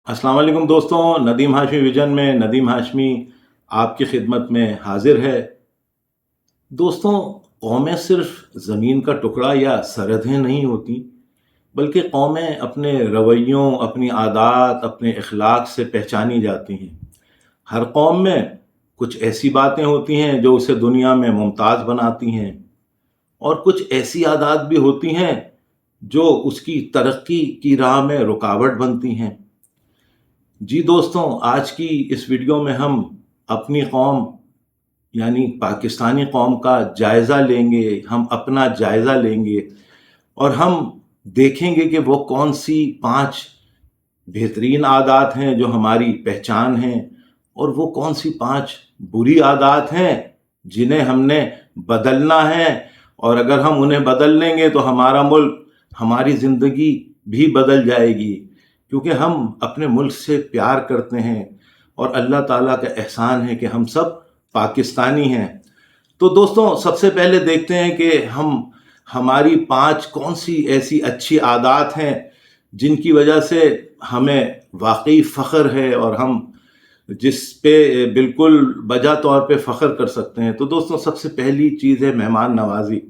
अस्सलाम वालेकुम दोस्तों, नदीम हाशमी विजन में नदीम हाशमी आपकी खिदमत में हाजिर है। दोस्तों, कौमें सिर्फ ज़मीन का टुकड़ा या सरहदें नहीं होती, बल्कि कौमें अपने रवैयों, अपनी आदात, अपने अखलाक से पहचानी जाती हैं। हर कौम में कुछ ऐसी बातें होती हैं जो उसे दुनिया में मुमताज़ बनाती हैं, और कुछ ऐसी आदात भी होती हैं जो उसकी तरक्की की राह में रुकावट बनती हैं। जी दोस्तों, आज की इस वीडियो में हम अपनी कौम यानी पाकिस्तानी कौम का जायज़ा लेंगे, हम अपना जायज़ा लेंगे और हम देखेंगे कि वो कौन सी 5 बेहतरीन आदात हैं जो हमारी पहचान हैं, और वो कौन सी 5 बुरी आदात हैं जिन्हें हमने बदलना है। और अगर हम उन्हें बदल लेंगे तो हमारा मुल्क, हमारी ज़िंदगी भी बदल जाएगी, क्योंकि हम अपने मुल्क से प्यार करते हैं और अल्लाह ताला का एहसान है कि हम सब पाकिस्तानी हैं। तो दोस्तों, सबसे पहले देखते हैं कि हमारी 5 कौन सी ऐसी अच्छी आदात हैं जिनकी वजह से हमें वाकई फ़ख्र है और हम जिस पे बिल्कुल बजा तौर पे फ़ख्र कर सकते हैं। तो दोस्तों, सबसे पहली चीज़ है मेहमान नवाज़ी।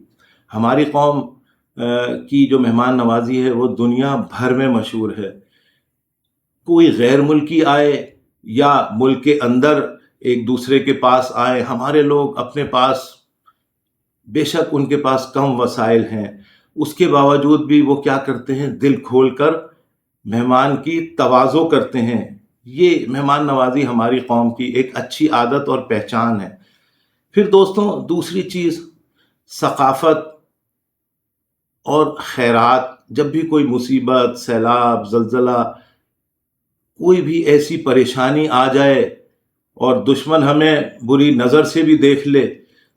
हमारी कौम की जो मेहमान नवाज़ी है वो दुनिया भर में मशहूर है। कोई गैर मुल्की आए या मुल्क के अंदर एक दूसरे के पास आए, हमारे लोग अपने पास, बेशक उनके पास कम वसाइल हैं, उसके बावजूद भी वो क्या करते हैं, दिल खोल कर मेहमान की तवाज़ो करते हैं। ये मेहमान नवाज़ी हमारी कौम की एक अच्छी आदत और पहचान है। फिर दोस्तों, दूसरी चीज़ सकाफ़त और खैरात। जब भी कोई मुसीबत, सैलाब, ज़लज़ला, कोई भी ऐसी परेशानी आ जाए और दुश्मन हमें बुरी नज़र से भी देख ले,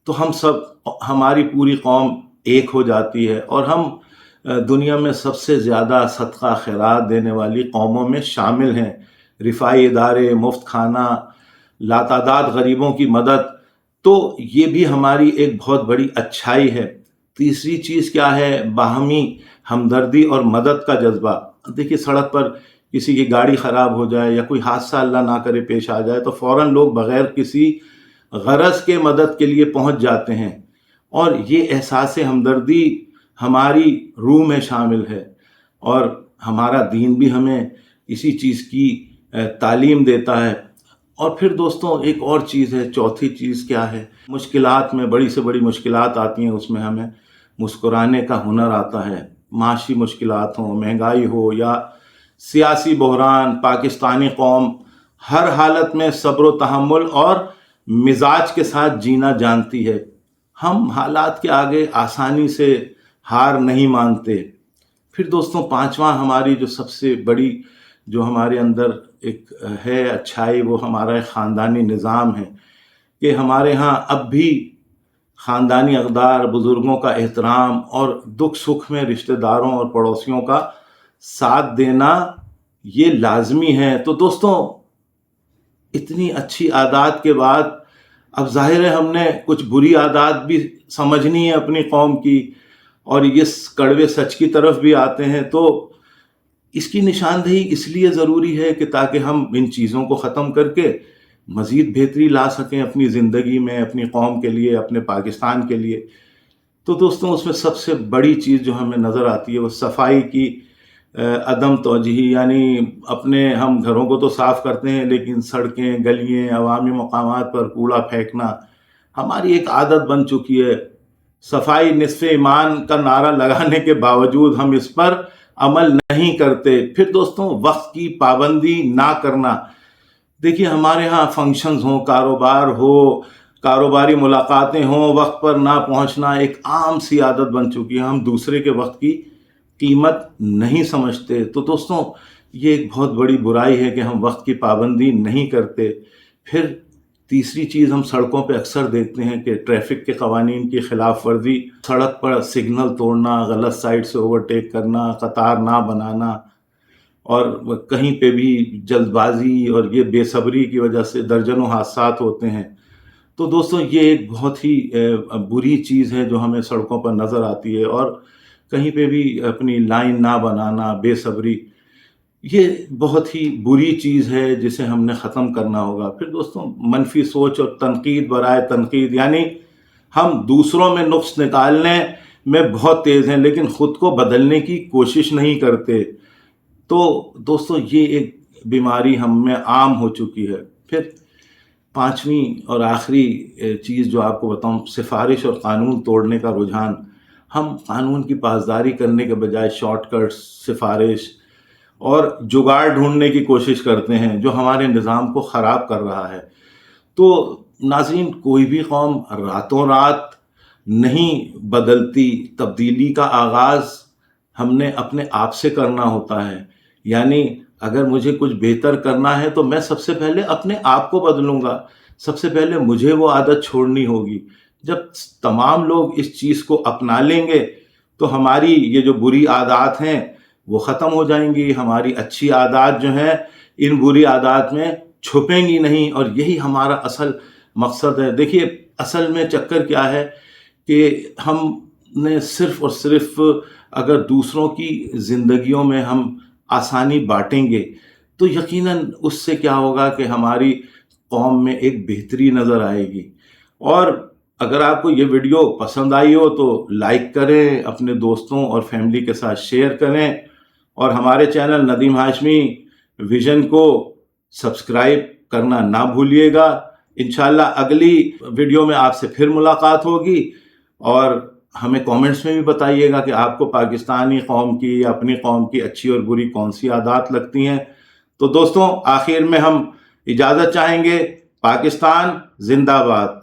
तो हम सब, हमारी पूरी कौम एक हो जाती है और हम दुनिया में सबसे ज़्यादा सदका खैरात देने वाली कौमों में शामिल हैं। रिफ़ाई इदारे, मुफ्त खाना, लातादाद गरीबों की मदद, तो ये भी हमारी एक बहुत बड़ी अच्छाई है। तीसरी चीज़ क्या है, बाहमी हमदर्दी और मदद का जज्बा। देखिए, सड़क पर किसी की गाड़ी ख़राब हो जाए या कोई हादसा अल्लाह ना करे पेश आ जाए, तो फ़ौरन लोग बग़ैर किसी गरज के मदद के लिए पहुंच जाते हैं, और ये एहसास हमदर्दी हमारी रूह में शामिल है, और हमारा दीन भी हमें इसी चीज़ की तालीम देता है। और फिर दोस्तों, एक और चीज़ है, चौथी चीज़ क्या है, मुश्किलात में बड़ी से बड़ी मुश्किलात आती हैं, उसमें हमें मुस्कुराने का हुनर आता है। माशी मुश्किलात हों, महंगाई हो या सियासी बहरान, पाकिस्तानी कौम हर हालत में सब्र व तहम्मुल और मिजाज के साथ जीना जानती है। हम हालात के आगे आसानी से हार नहीं मानते। फिर दोस्तों, पांचवा हमारी जो सबसे बड़ी, जो हमारे अंदर एक है अच्छाई, वो हमारा एक ख़ानदानी निज़ाम है कि हमारे यहाँ अब भी ख़ानदानी अक़दार, बुज़ुर्गों का एहतराम और दुख सुख में रिश्तेदारों और पड़ोसियों का साथ देना ये लाजमी है। तो दोस्तों, इतनी अच्छी आदात के बाद अब ज़ाहिर है हमने कुछ बुरी आदात भी समझनी है अपनी कौम की, और ये कड़वे सच की तरफ भी आते हैं। तो इसकी निशानदेही इसलिए ज़रूरी है कि ताकि हम इन चीज़ों को ख़त्म करके मज़ीद बेहतरी ला सकें अपनी ज़िंदगी में, अपनी कौम के लिए, अपने पाकिस्तान के लिए। तो दोस्तों, उसमें सबसे बड़ी चीज़ जो हमें नज़र आती है वो सफाई की अदम तवज्जुही। यानी अपने हम घरों को तो साफ़ करते हैं, लेकिन सड़कें, गलियाँ, अवामी मकामात पर कूड़ा फेंकना हमारी एक आदत बन चुकी है। सफाई निस्फ़े ईमान का नारा लगाने के बावजूद हम इस पर अमल नहीं करते। फिर दोस्तों, वक्त की पाबंदी ना करना। देखिए, हमारे यहाँ फंक्शंस हों, कारोबार हो, कारोबारी मुलाकातें हों, वक्त पर ना पहुँचना एक आम सी आदत बन चुकी है। हम दूसरे के वक्त की कीमत नहीं समझते। तो दोस्तों, ये एक बहुत बड़ी बुराई है कि हम वक्त की पाबंदी नहीं करते। फिर तीसरी चीज़, हम सड़कों पे अक्सर देखते हैं कि ट्रैफिक के कवानीन की खिलाफ वर्जी, सड़क पर सिग्नल तोड़ना, गलत साइड से ओवरटेक करना, कतार ना बनाना, और कहीं पे भी जल्दबाजी और ये बेसब्री की वजह से दर्जनों हादसात होते हैं। तो दोस्तों, ये एक बहुत ही बुरी चीज़ है जो हमें सड़कों पर नज़र आती है। और कहीं पे भी अपनी लाइन ना बनाना, बेसब्री, یہ بہت ہی بری چیز ہے جسے ہم نے ختم کرنا ہوگا۔ پھر دوستوں، منفی سوچ اور تنقید برائے تنقید، یعنی ہم دوسروں میں نقص نکالنے میں بہت تیز ہیں لیکن خود کو بدلنے کی کوشش نہیں کرتے۔ تو دوستوں، یہ ایک بیماری ہم میں عام ہو چکی ہے۔ پھر پانچویں اور آخری چیز جو آپ کو بتاؤں، سفارش اور قانون توڑنے کا رجحان۔ ہم قانون کی پاسداری کرنے کے بجائے شارٹ کٹ، سفارش اور جگاڑ ڈھونڈنے کی کوشش کرتے ہیں جو ہمارے نظام کو خراب کر رہا ہے۔ تو ناظرین، کوئی بھی قوم راتوں رات نہیں بدلتی، تبدیلی کا آغاز ہم نے اپنے آپ سے کرنا ہوتا ہے۔ یعنی اگر مجھے کچھ بہتر کرنا ہے تو میں سب سے پہلے اپنے آپ کو بدلوں گا، سب سے پہلے مجھے وہ عادت چھوڑنی ہوگی۔ جب تمام لوگ اس چیز کو اپنا لیں گے تو ہماری یہ جو بری عادات ہیں وہ ختم ہو جائیں گی، ہماری اچھی عادات جو ہیں ان بری عادات میں چھپیں گی نہیں، اور یہی ہمارا اصل مقصد ہے۔ دیکھیے، اصل میں چکر کیا ہے کہ ہم نے صرف اور صرف اگر دوسروں کی زندگیوں میں ہم آسانی بانٹیں گے تو یقیناً اس سے کیا ہوگا کہ ہماری قوم میں ایک بہتری نظر آئے گی۔ اور اگر آپ کو یہ ویڈیو پسند آئی ہو تو لائک کریں، اپنے دوستوں اور فیملی کے ساتھ شیئر کریں، اور ہمارے چینل ندیم ہاشمی ویژن کو سبسکرائب کرنا نہ بھولیے گا۔ انشاءاللہ اگلی ویڈیو میں آپ سے پھر ملاقات ہوگی، اور ہمیں کامنٹس میں بھی بتائیے گا کہ آپ کو پاکستانی قوم کی یا اپنی قوم کی اچھی اور بری کون سی عادات لگتی ہیں۔ تو دوستوں، آخر میں ہم اجازت چاہیں گے۔ پاکستان زندہ باد۔